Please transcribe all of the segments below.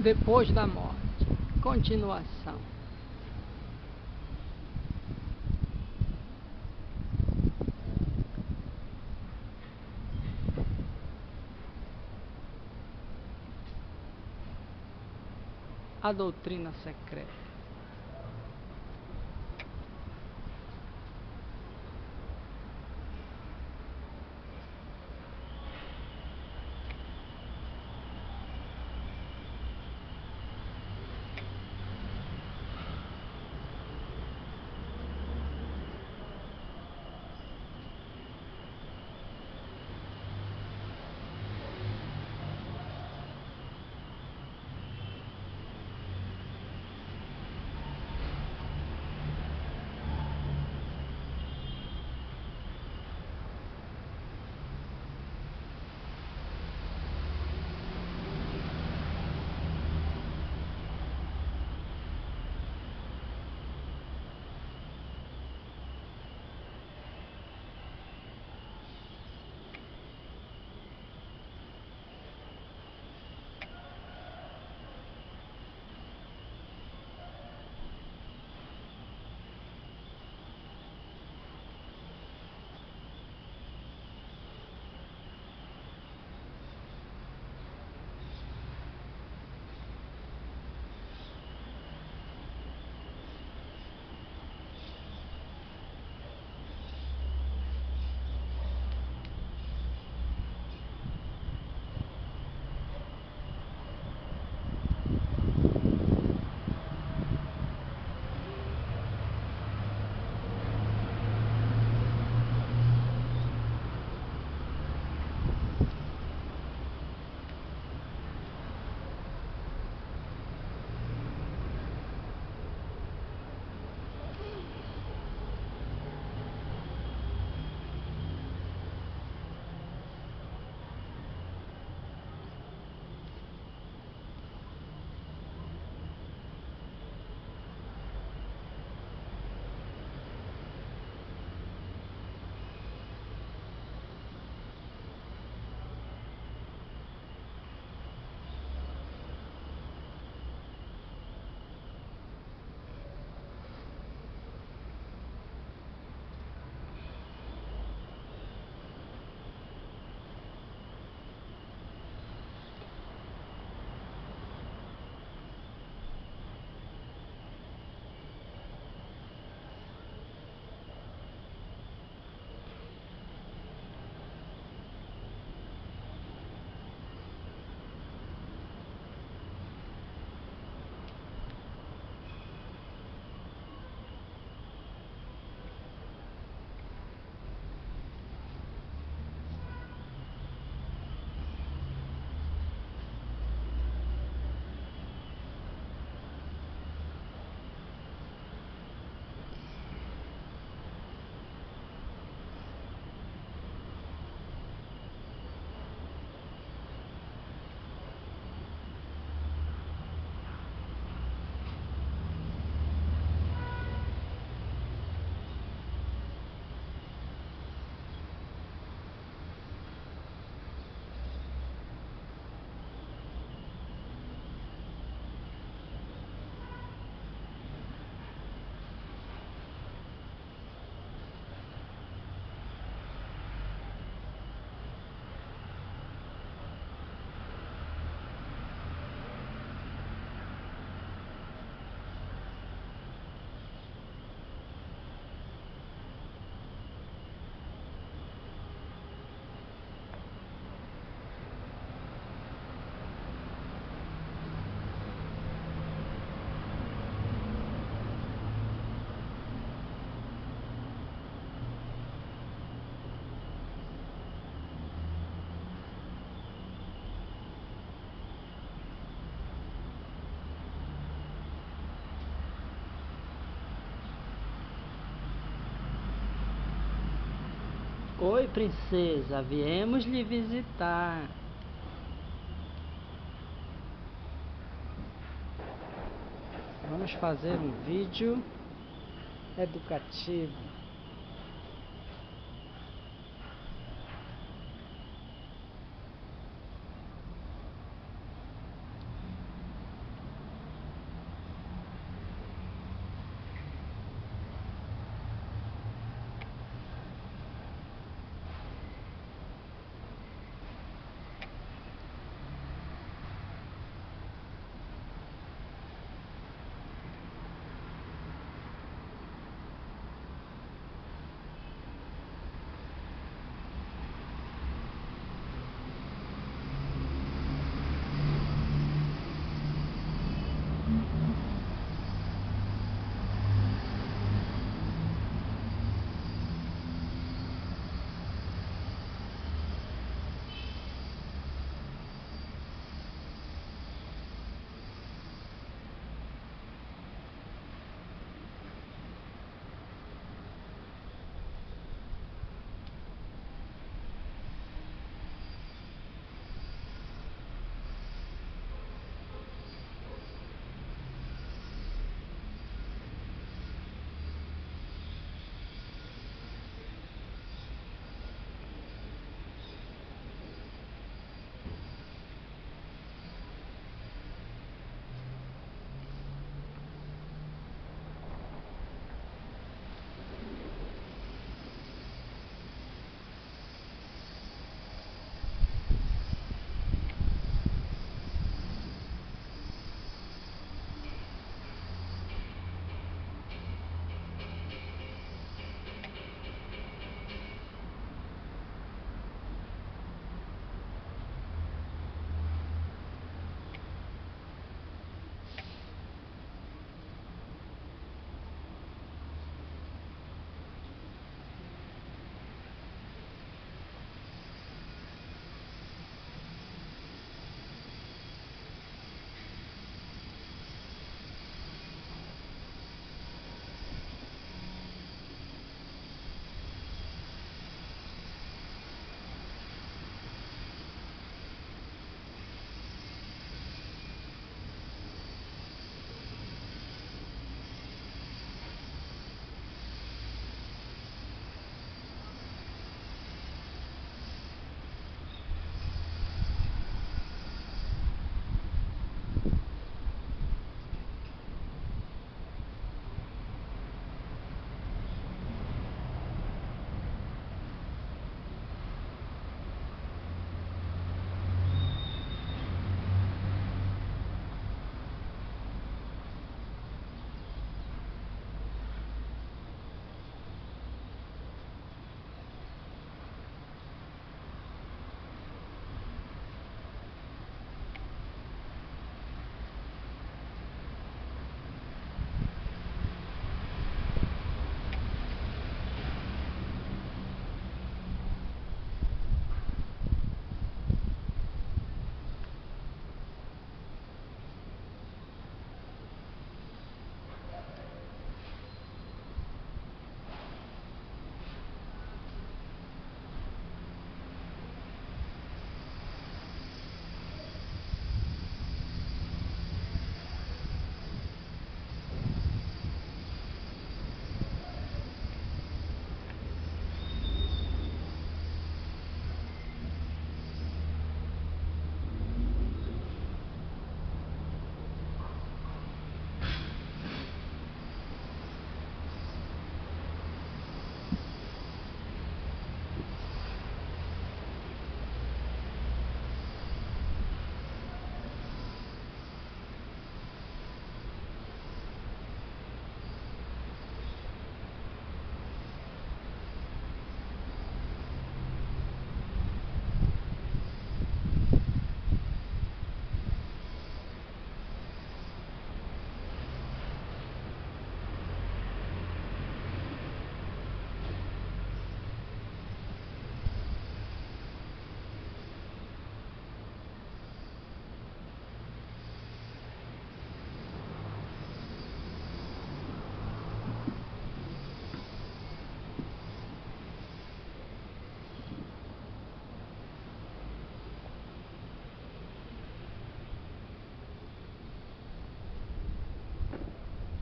Depois da morte. Continuação. A doutrina secreta. Oi, princesa, viemos lhe visitar. Vamos fazer um vídeo educativo.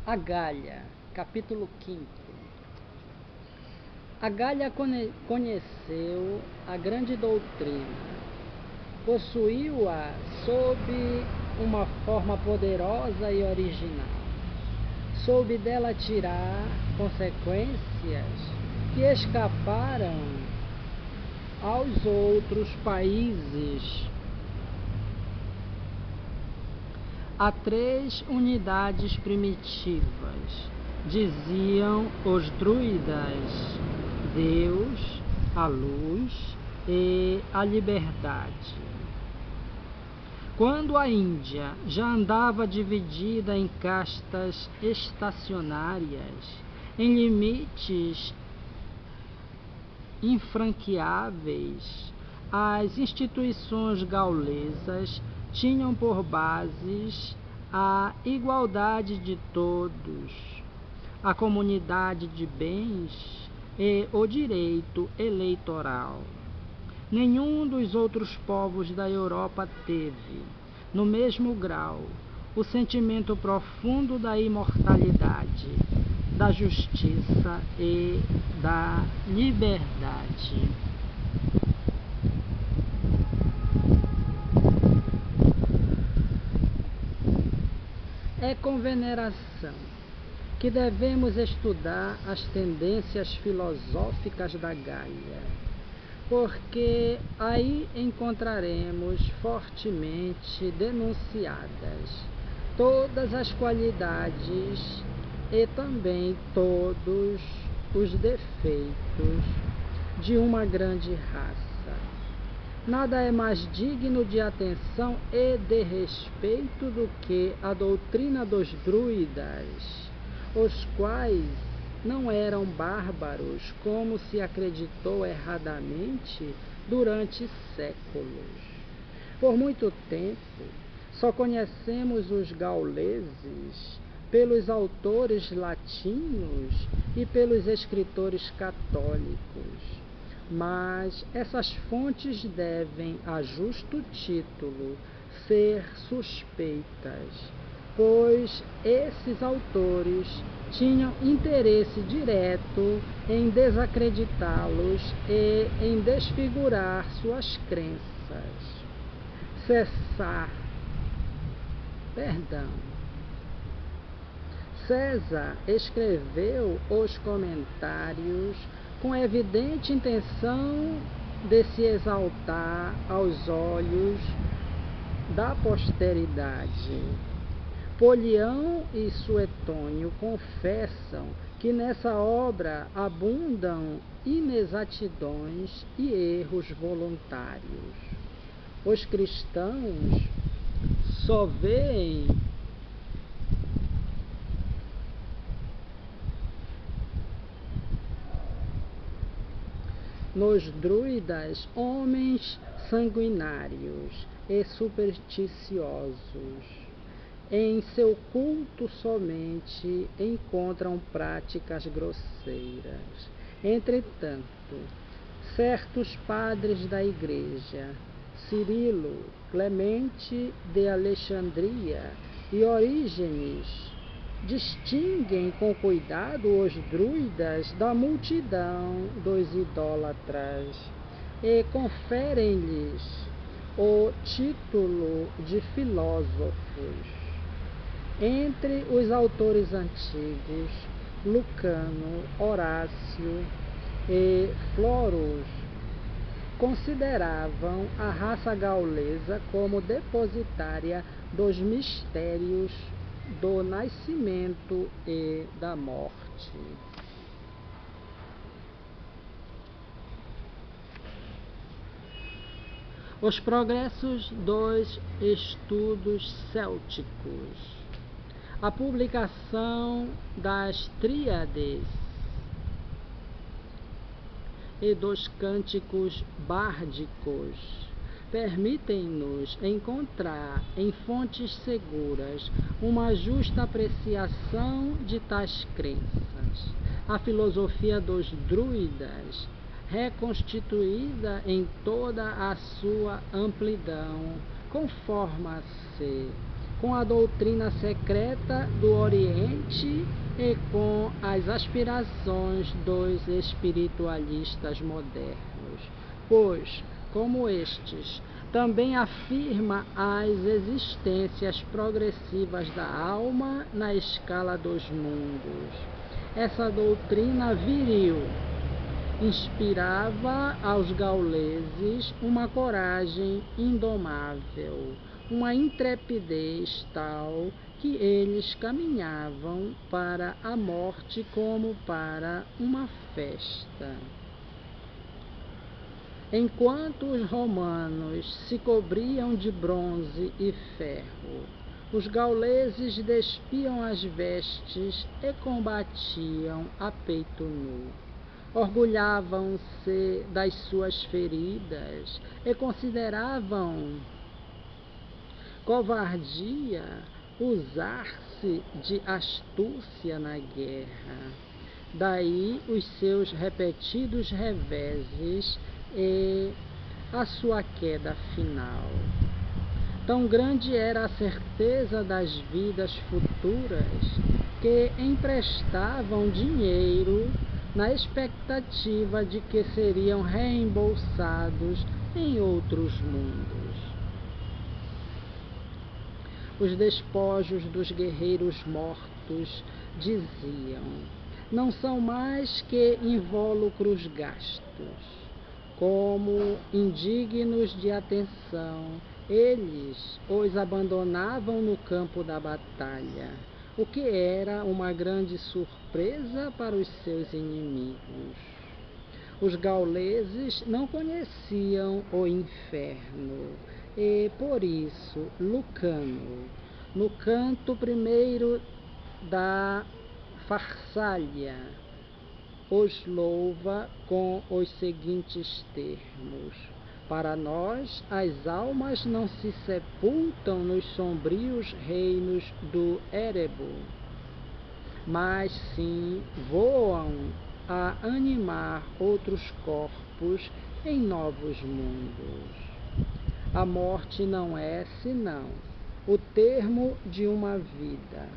A Galha, capítulo 5. A Galha conheceu a grande doutrina, possuiu-a sob uma forma poderosa e original. Soube dela tirar consequências que escaparam aos outros países. Há 3 unidades primitivas, diziam os druidas: Deus, a luz e a liberdade. Quando a Índia já andava dividida em castas estacionárias, em limites infranqueáveis, as instituições gaulesas tinham por bases a igualdade de todos, a comunidade de bens e o direito eleitoral. Nenhum dos outros povos da Europa teve, no mesmo grau, o sentimento profundo da imortalidade, da justiça e da liberdade. É com veneração que devemos estudar as tendências filosóficas da Gália, porque aí encontraremos fortemente denunciadas todas as qualidades e também todos os defeitos de uma grande raça. Nada é mais digno de atenção e de respeito do que a doutrina dos druidas, os quais não eram bárbaros, como se acreditou erradamente durante séculos. Por muito tempo, só conhecemos os gauleses pelos autores latinos e pelos escritores católicos. Mas essas fontes devem, a justo título, ser suspeitas, pois esses autores tinham interesse direto em desacreditá-los e em desfigurar suas crenças. César escreveu os comentários com evidente intenção de se exaltar aos olhos da posteridade. Polião e Suetônio confessam que nessa obra abundam inexatidões e erros voluntários. Os cristãos só veem nos druidas homens sanguinários e supersticiosos. Em seu culto somente encontram práticas grosseiras. Entretanto, certos padres da Igreja, Cirilo, Clemente de Alexandria e Orígenes, distinguem com cuidado os druidas da multidão dos idólatras e conferem-lhes o título de filósofos. Entre os autores antigos, Lucano, Horácio e Florus consideravam a raça gaulesa como depositária dos mistérios do nascimento e da morte. Os progressos dos estudos célticos. A publicação das Tríades e dos cânticos bárdicos permitem-nos encontrar em fontes seguras uma justa apreciação de tais crenças. A filosofia dos druidas, reconstituída em toda a sua amplidão, conforma-se com a doutrina secreta do Oriente e com as aspirações dos espiritualistas modernos, pois, como estes, também afirma as existências progressivas da alma na escala dos mundos. Essa doutrina viril inspirava aos gauleses uma coragem indomável, uma intrepidez tal que eles caminhavam para a morte como para uma festa. Enquanto os romanos se cobriam de bronze e ferro, os gauleses despiam as vestes e combatiam a peito nu. Orgulhavam-se das suas feridas e consideravam covardia usar-se de astúcia na guerra. Daí os seus repetidos reveses e a sua queda final. Tão grande era a certeza das vidas futuras que emprestavam dinheiro na expectativa de que seriam reembolsados em outros mundos. Os despojos dos guerreiros mortos, diziam, não são mais que invólucros gastos. Como indignos de atenção, eles os abandonavam no campo da batalha, o que era uma grande surpresa para os seus inimigos. Os gauleses não conheciam o inferno, e por isso Lucano, no canto primeiro da Farsália, os louva com os seguintes termos: para nós, as almas não se sepultam nos sombrios reinos do Érebo, mas sim voam a animar outros corpos em novos mundos. A morte não é, senão, o termo de uma vida.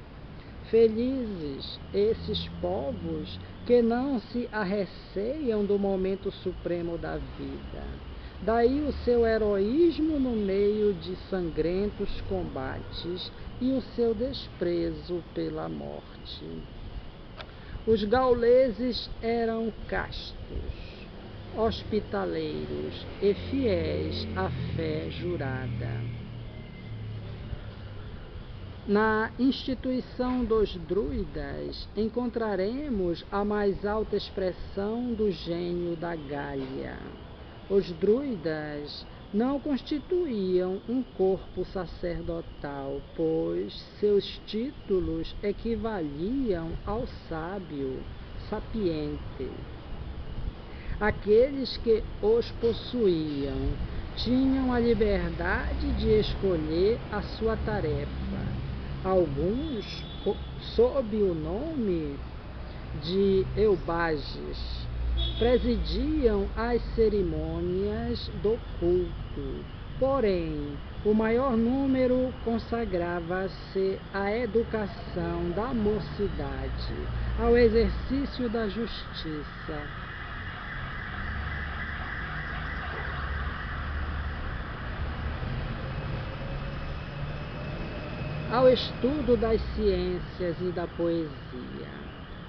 Felizes esses povos que não se arreceiam do momento supremo da vida. Daí o seu heroísmo no meio de sangrentos combates e o seu desprezo pela morte. Os gauleses eram castos, hospitaleiros e fiéis à fé jurada. Na instituição dos druidas encontraremos a mais alta expressão do gênio da Gália. Os druidas não constituíam um corpo sacerdotal, pois seus títulos equivaliam ao sábio, sapiente. Aqueles que os possuíam tinham a liberdade de escolher a sua tarefa. Alguns, sob o nome de eubages, presidiam as cerimônias do culto, porém, o maior número consagrava-se à educação da mocidade, ao exercício da justiça, ao estudo das ciências e da poesia.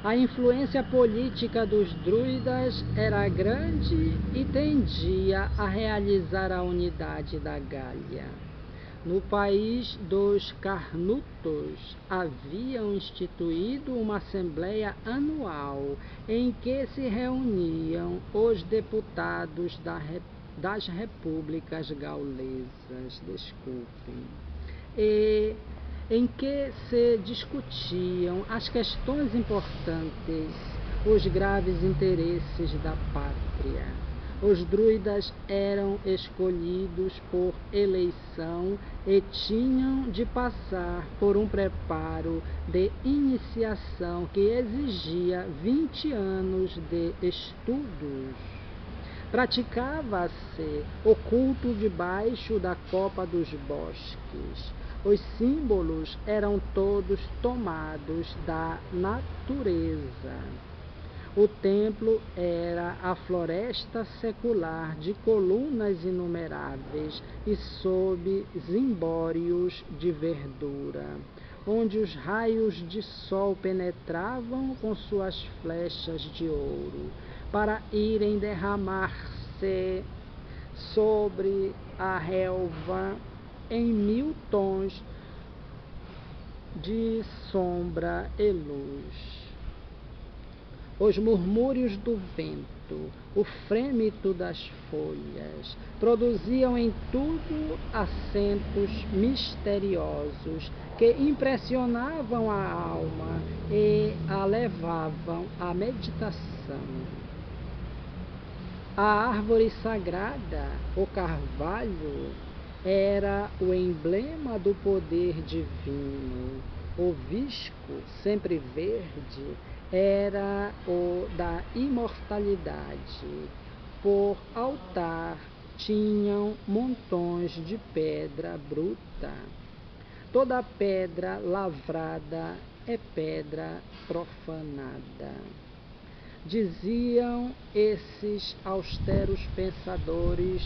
A influência política dos druidas era grande e tendia a realizar a unidade da Gália. No país dos Carnutos, haviam instituído uma assembleia anual em que se reuniam os deputados das repúblicas gaulesas, e em que se discutiam as questões importantes, os graves interesses da pátria. Os druidas eram escolhidos por eleição e tinham de passar por um preparo de iniciação que exigia 20 anos de estudos. Praticava-se o culto debaixo da copa dos bosques. Os símbolos eram todos tomados da natureza. O templo era a floresta secular de colunas inumeráveis e sob zimbórios de verdura, onde os raios de sol penetravam com suas flechas de ouro, para irem derramar-se sobre a relva em 1000 tons de sombra e luz. Os murmúrios do vento, o frêmito das folhas, produziam em tudo acentos misteriosos que impressionavam a alma e a levavam à meditação. A árvore sagrada, o carvalho, era o emblema do poder divino. O visco, sempre verde, era o da imortalidade. Por altar tinham montões de pedra bruta. Toda pedra lavrada é pedra profanada. Diziam esses austeros pensadores,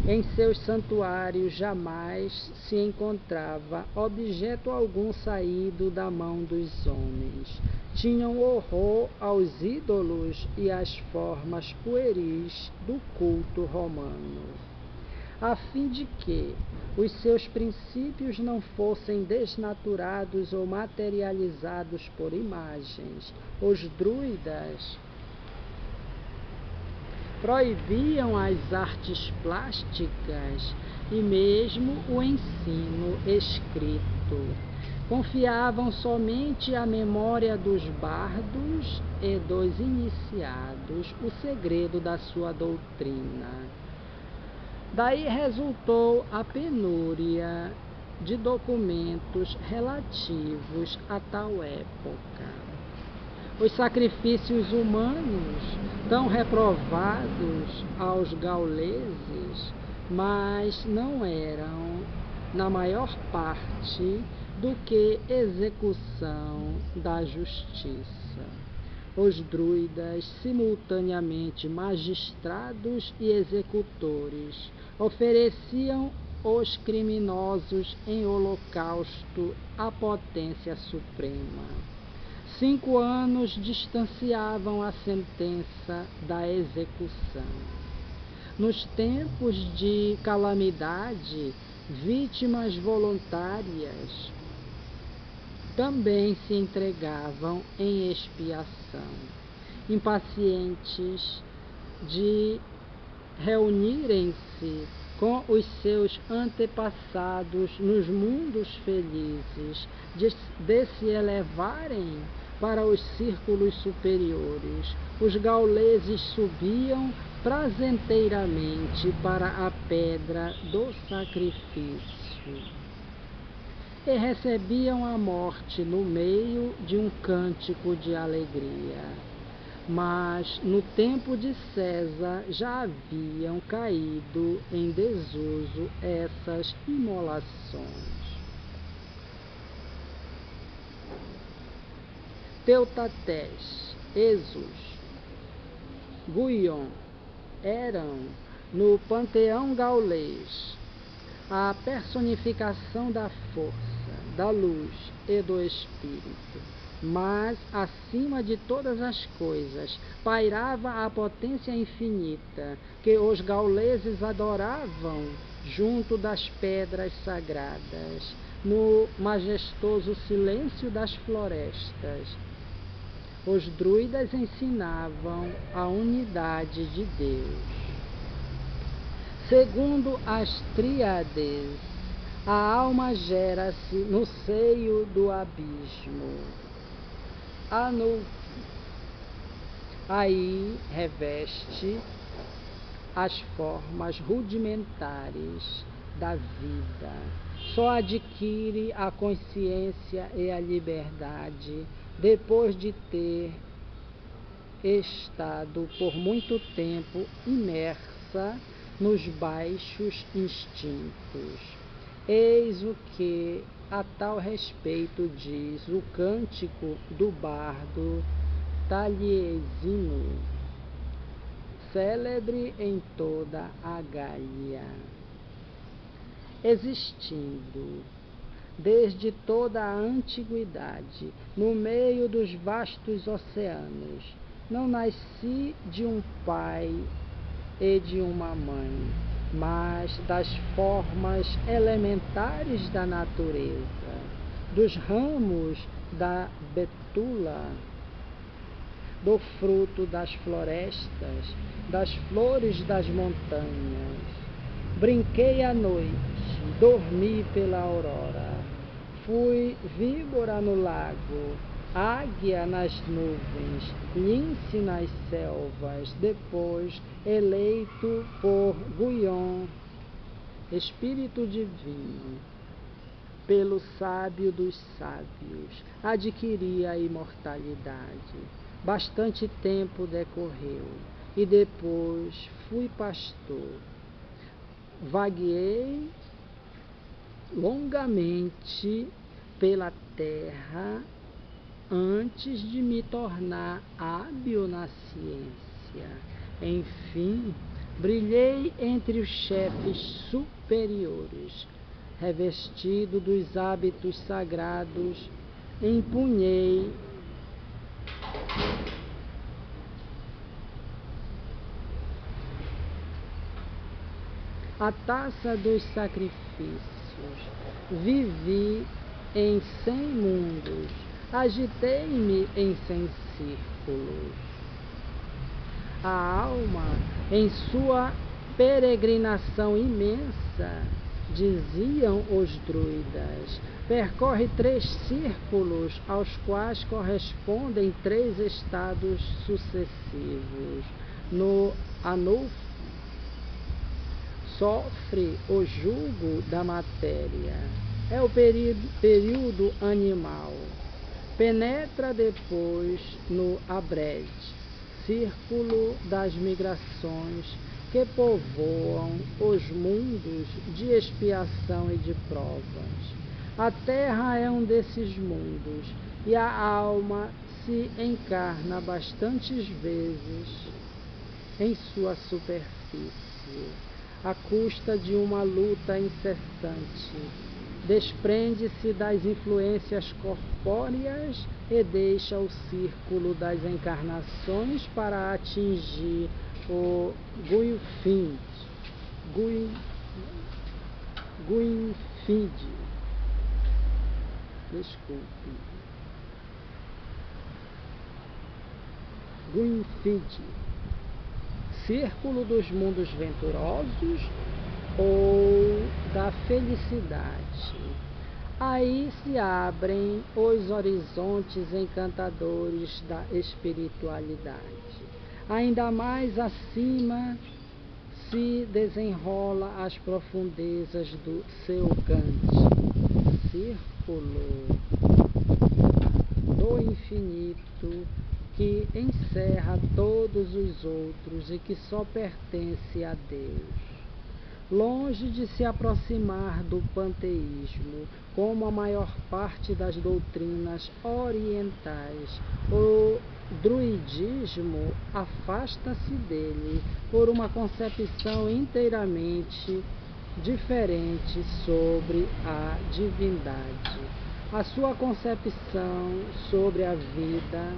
em seus santuários jamais se encontrava objeto algum saído da mão dos homens. Tinham horror aos ídolos e às formas pueris do culto romano, a fim de que os seus princípios não fossem desnaturados ou materializados por imagens. Os druidas proibiam as artes plásticas e mesmo o ensino escrito. Confiavam somente à memória dos bardos e dos iniciados o segredo da sua doutrina. Daí resultou a penúria de documentos relativos a tal época. Os sacrifícios humanos, tão reprovados aos gauleses, mas não eram, na maior parte, do que execução da justiça. Os druidas, simultaneamente magistrados e executores, ofereciam os criminosos em holocausto à potência suprema. 5 anos distanciavam a sentença da execução. Nos tempos de calamidade, vítimas voluntárias também se entregavam em expiação, impacientes de reunirem-se com os seus antepassados nos mundos felizes, de se elevarem para os círculos superiores. Os gauleses subiam prazenteiramente para a pedra do sacrifício e recebiam a morte no meio de um cântico de alegria. Mas no tempo de César já haviam caído em desuso essas imolações. Teutatés, Esos, Guion eram, no panteão gaulês, a personificação da força, da luz e do espírito. Mas, acima de todas as coisas, pairava a potência infinita que os gauleses adoravam junto das pedras sagradas, no majestoso silêncio das florestas. Os druidas ensinavam a unidade de Deus. Segundo as tríades, a alma gera-se no seio do abismo. Anunnaki. Aí reveste as formas rudimentares da vida. Só adquire a consciência e a liberdade depois de ter estado por muito tempo imersa nos baixos instintos. Eis o que a tal respeito diz o cântico do bardo Taliesin, célebre em toda a Gália. Existindo desde toda a antiguidade, no meio dos vastos oceanos, não nasci de um pai e de uma mãe, mas das formas elementares da natureza, dos ramos da betula, do fruto das florestas, das flores das montanhas. Brinquei à noite, dormi pela aurora, fui víbora no lago, águia nas nuvens, lince nas selvas, depois eleito por Guion, espírito divino, pelo sábio dos sábios, adquiri a imortalidade. Bastante tempo decorreu, e depois fui pastor. Vagueei longamente pela terra antes de me tornar hábil na ciência. Enfim, brilhei entre os chefes superiores, revestido dos hábitos sagrados, empunhei a taça dos sacrifícios, vivi em 100 mundos, agitei-me em 100 círculos. A alma, em sua peregrinação imensa, diziam os druidas, percorre 3 círculos, aos quais correspondem 3 estados sucessivos. No Anuf, sofre o jugo da matéria, é o período animal. Penetra depois no Abred, círculo das migrações que povoam os mundos de expiação e de provas. A terra é um desses mundos, e a alma se encarna bastantes vezes em sua superfície, à custa de uma luta incessante. Desprende-se das influências corpóreas e deixa o círculo das encarnações para atingir o Guinfind. Desculpe. Guinfind. Círculo dos mundos venturosos ou da felicidade. Aí se abrem os horizontes encantadores da espiritualidade. Ainda mais acima se desenrola as profundezas do seu Gandhi, círculo do infinito que encerra todos os outros e que só pertence a Deus. Longe de se aproximar do panteísmo, como a maior parte das doutrinas orientais, o druidismo afasta-se dele por uma concepção inteiramente diferente sobre a divindade. A sua concepção sobre a vida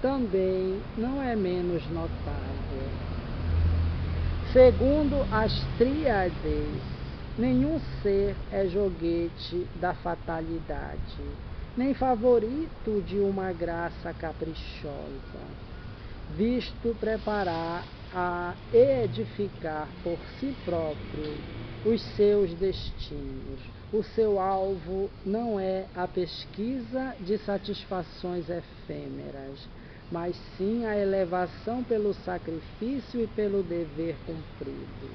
também não é menos notável. Segundo as tríades, nenhum ser é joguete da fatalidade, nem favorito de uma graça caprichosa, visto preparar a edificar por si próprio os seus destinos. O seu alvo não é a pesquisa de satisfações efêmeras, mas sim a elevação pelo sacrifício e pelo dever cumprido.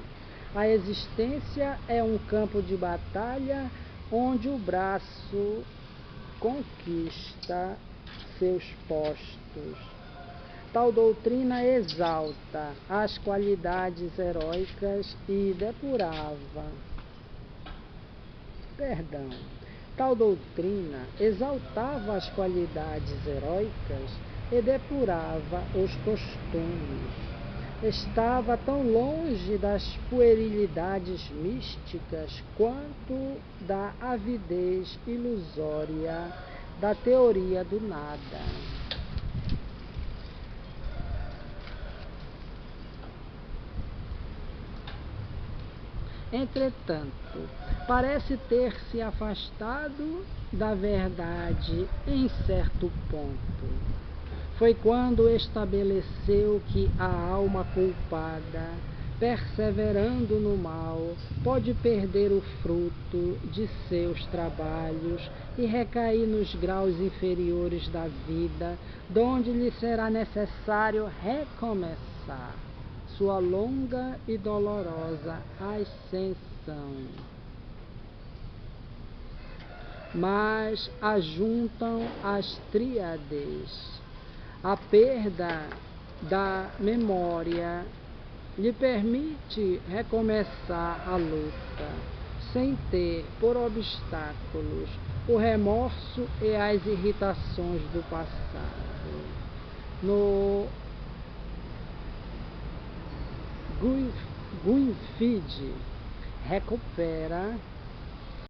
A existência é um campo de batalha onde o braço conquista seus postos. Tal doutrina exalta as qualidades heróicas e depurava Perdão. Tal doutrina exaltava as qualidades heróicas e depurava os costumes. Estava tão longe das puerilidades místicas quanto da avidez ilusória da teoria do nada. Entretanto, parece ter se afastado da verdade em certo ponto. Foi quando estabeleceu que a alma culpada, perseverando no mal, pode perder o fruto de seus trabalhos e recair nos graus inferiores da vida, donde lhe será necessário recomeçar sua longa e dolorosa ascensão. Mas ajuntam as tríades. A perda da memória lhe permite recomeçar a luta, sem ter por obstáculos o remorso e as irritações do passado. No Gwynfide recupera